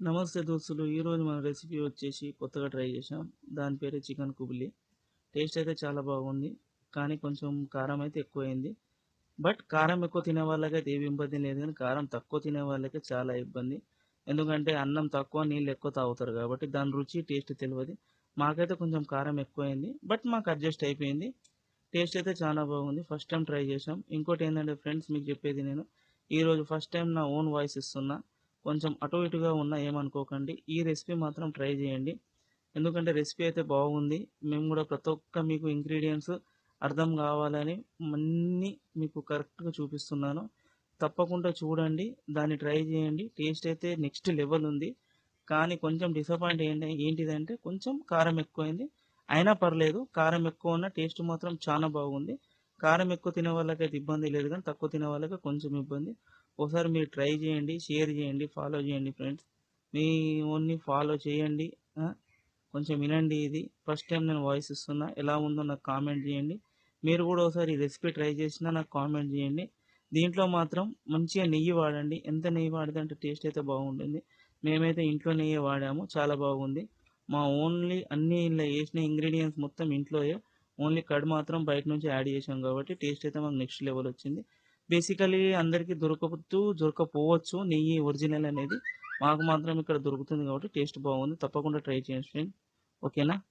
నమస్తే దోస్తులు. ఈరోజు మన రెసిపీ వచ్చేసి కొత్తగా ట్రై చేశాం. దాని పేరే చికెన్ కుబులి. టేస్ట్ అయితే చాలా బాగుంది. కానీ కొంచెం కారం అయితే ఎక్కువైంది. బట్ కారం ఎక్కువ తినే వాళ్ళకైతే ఏమి ఇబ్బంది లేదు కానీ కారం తక్కువ తినే వాళ్ళకి చాలా ఇబ్బంది. ఎందుకంటే అన్నం తక్కువ నీళ్ళు ఎక్కువ తాగుతారు కాబట్టి దాని రుచి టేస్ట్ తెలియదు. మాకైతే కొంచెం కారం ఎక్కువైంది. బట్ మాకు అడ్జస్ట్ అయిపోయింది. టేస్ట్ అయితే చాలా బాగుంది. ఫస్ట్ టైం ట్రై చేశాం. ఇంకోటి ఏంటంటే ఫ్రెండ్స్ మీకు చెప్పేది నేను ఈరోజు ఫస్ట్ టైం నా ఓన్ వాయిస్ ఇస్తున్నా. కొంచెం అటు ఇటుగా ఉన్నా ఏమనుకోకండి. ఈ రెసిపీ మాత్రం ట్రై చేయండి. ఎందుకంటే రెసిపీ అయితే బాగుంది. మేము కూడా ప్రతి ఒక్క మీకు ఇంగ్రీడియంట్స్ అర్థం కావాలని అన్నీ మీకు కరెక్ట్గా చూపిస్తున్నాను. తప్పకుండా చూడండి. దాన్ని ట్రై చేయండి. టేస్ట్ అయితే నెక్స్ట్ లెవెల్ ఉంది. కానీ కొంచెం డిసప్పాయింట్ ఏంటిదంటే కొంచెం కారం ఎక్కువైంది. అయినా పర్లేదు. కారం ఎక్కువ ఉన్న టేస్ట్ మాత్రం చాలా బాగుంది. కారం ఎక్కువ తినే వాళ్ళకైతే ఇబ్బంది లేదు కానీ తక్కువ తినే వాళ్ళకి కొంచెం ఇబ్బంది. ఒకసారి మీరు ట్రై చేయండి, షేర్ చేయండి, ఫాలో చేయండి ఫ్రెండ్స్. మీ ఓన్లీ ఫాలో చేయండి. ఆ? కొంచెం వినండి. ఇది ఫస్ట్ టైం నేను వాయిస్ ఇస్తున్నా. ఎలా ఉందో నాకు కామెంట్ చేయండి. మీరు కూడా ఒకసారి ఈ రెసిపీ ట్రై చేసినా నాకు కామెంట్ చేయండి. దీంట్లో మాత్రం మంచిగా నెయ్యి వాడండి. ఎంత నెయ్యి వాడితే అంత టేస్ట్ అయితే బాగుంటుంది. మేమైతే ఇంట్లో నెయ్యి వాడాము. చాలా బాగుంది. మా ఓన్లీ అన్ని ఇలా వేసిన ఇంగ్రీడియంట్స్ మొత్తం ఇంట్లోయే. ఓన్లీ కర్డ్ మాత్రం బయట నుంచి యాడ్ చేసాం కాబట్టి టేస్ట్ అయితే మాకు నెక్స్ట్ లెవెల్ వచ్చింది. బేసికలీ అందరికీ దొరకపోవచ్చు నెయ్యి ఒరిజినల్ అనేది. మాకు మాత్రం ఇక్కడ దొరుకుతుంది కాబట్టి టేస్ట్ బాగుంది. తప్పకుండా ట్రై చేయండి ఫ్రెండ్. ఓకేనా?